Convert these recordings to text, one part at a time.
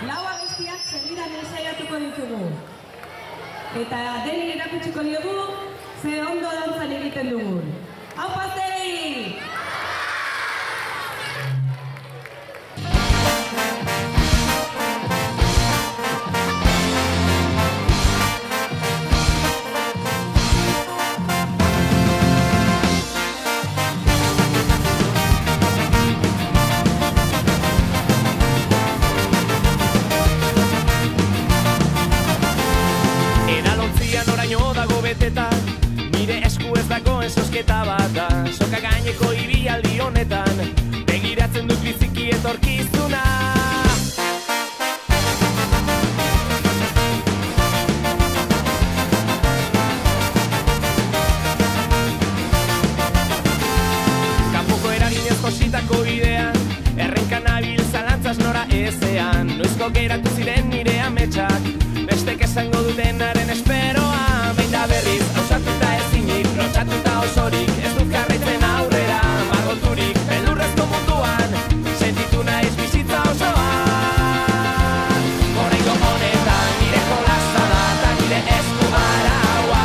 Lau abestiak segidan ensaiatuko ditugu. Eta deni erakutsiko diogu ze ondo dantzan egiten dugun. Hau pastei! Nire esku ez dagoen sosketa bat da. Soka gaineko ibilaldi honetan begiratzen dut biziki etorkizuna. Kanpoko eraginez jositako idean errenka nabil zalantzaz nora ezean. Noizko geratu ziren nire ametsak bestek esango dutenaren esperoa. Behin da berriz, hausatuta ezinik, lotxatuta osorik, ez dut jarraitzen aurrera, margoturik, beldurrezko munduan, sentitu naiz bizitza osoan. Oraingo honetan, nire jolasa da, eta nire esku araua,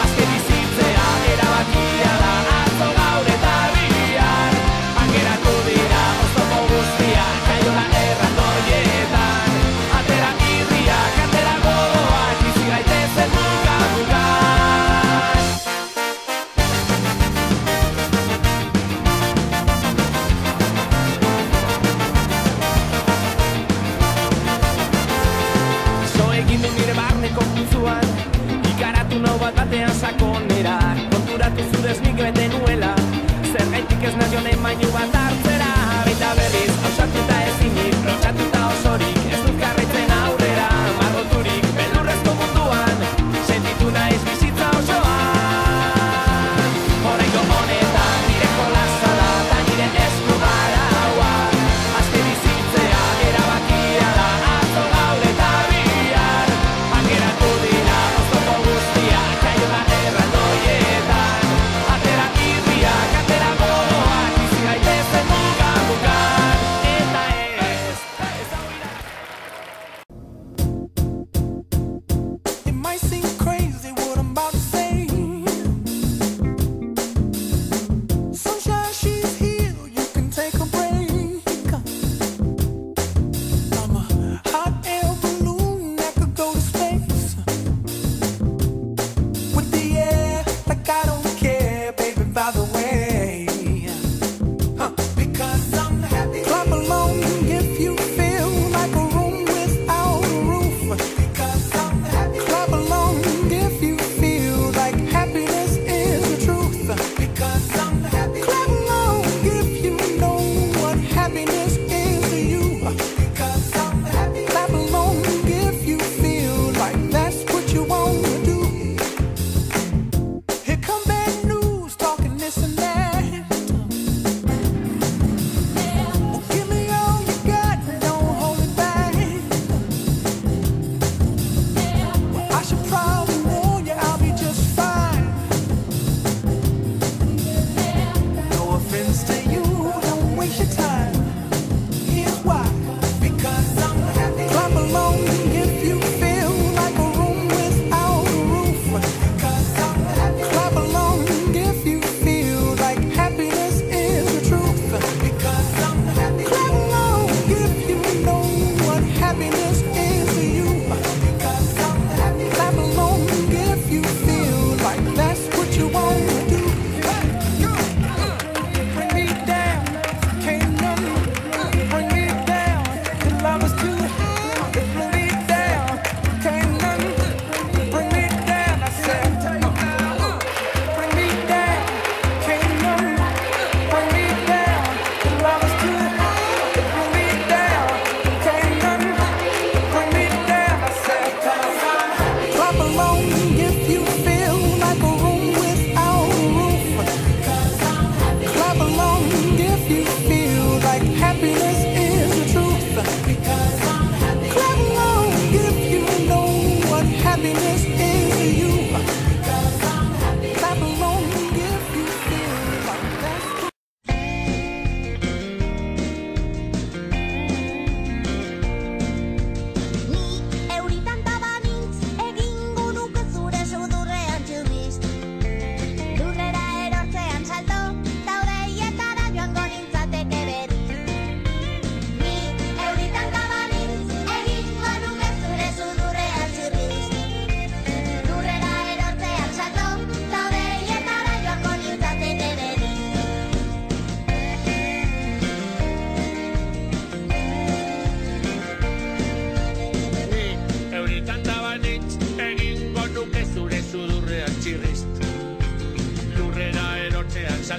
azken bizitzea erabakia da, atzo gaur eta bihar, angeratu dira oztopo guztiak, kaiora erraldoietan, atera irriak, atera gogoak, bizi gaitezen muga-muga. So egin du nire barneko puzuan, ikaratu nau bat batean sakonera, konturatu zurez nik bete nuela, zergaitik ez nazionen mainu bat hartzera. Baita berriz, hausatuta ezinik, lotxatuta osorik, ez dut jarraitzen aurrera, margoturik, beldurrezko munduan, sentitu naiz bizitza osoan. Oraingo honetan, nire jolasa da, eta nire esku araua, azken bizitzea erabakia da, atzo gaur eta bihar, angeratu dira oztopo guztiak, kaiora erraldoietan, atera irriak, atera gogoak, bizi gaitezen muga-mugan, eta ez hau ira. It might seem crazy what I'm about to say. Sunshine, she's here, you can take a break. I'm a hot air balloon that could go to space. With the air, like I don't care, baby, by the way. Because I'm happy. Clap along if you feel like a room without a roof. Because I'm happy. Clap along if you feel like happiness is the truth. Because I'm happy. Clap along if you know what happiness is to you. Because I'm happy. Clap along if you feel like that's what you want to do. Here come bad news, talking this and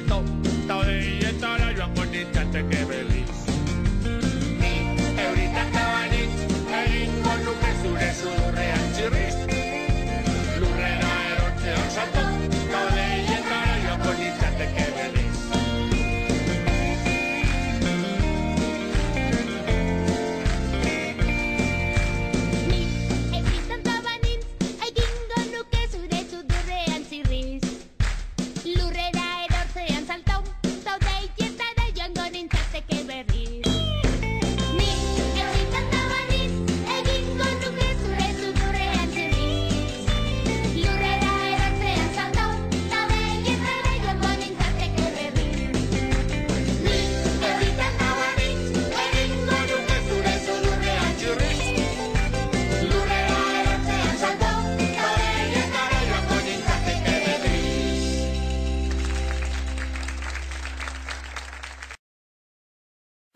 salto, taudeietara joango nintzateke berriz. Ni euritako banitz, egingo nuke zure sudurrean txirriz. Lurrera erortzean salto, taudeietara joango nintzateke berriz.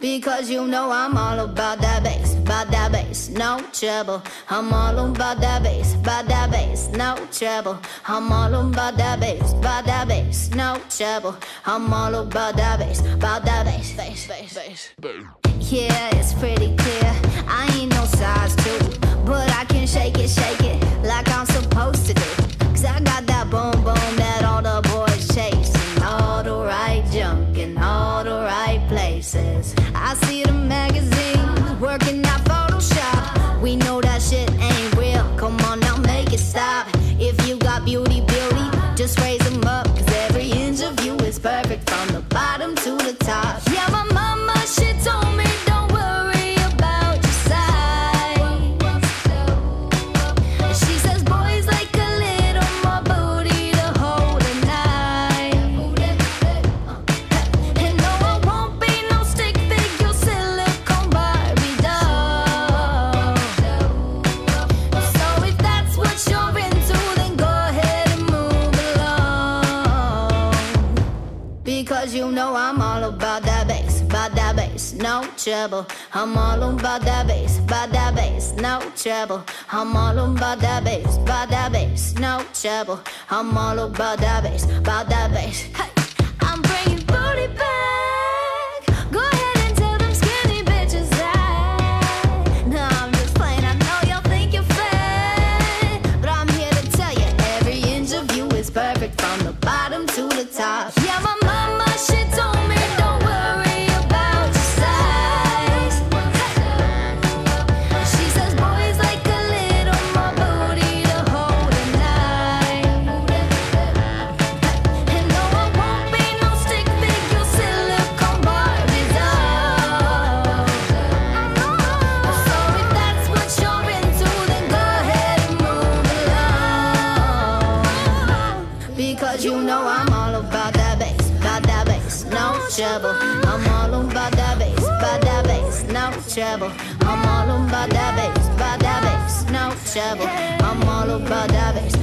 Because you know I'm all about that bass, no trouble. I'm all about that bass, no trouble. I'm all about that bass, no trouble. I'm all about that bass, bass. Yeah, it's pretty clear, I ain't no size 2, but I can shake it like I'm supposed to do. Cause I got that boom boom that all the boys chase, and all the right junk in all the right places. I see the magazines working out Photoshop. We know that shit ain't real. Come on now, make it stop. If you got beauty, just raise them up. Cause every inch of you is perfect from the bottom to the top. Yeah, my mama, she told me don't worry about your size. She says boys like a little more booty to hold at night. And no, I won't be no stick figure silicone Barbie doll. So if that's what you're into, then go ahead and move along. Because you know I'm all about that bass, no trouble. I'm all about that bass, no trouble. I'm all about that bass, no trouble. I'm all about that bass. Hey, I'm bringing booty back. Go ahead and tell them skinny bitches that. No, I'm just playing, I know y'all think you're fat, but I'm here to tell you every inch of you is perfect from the bottom to the top. Yeah, my mama, she told me don't worry about your size. She says boys like a little more booty to hold at night. And no, I won't be no stick figure silicone Barbie doll. So if that's what you're into, then go ahead and move along. Because you know I'm all about that bass, no trouble. I'm all about that bass, no trouble. I'm all about that bass, no trouble. I'm all about that bass,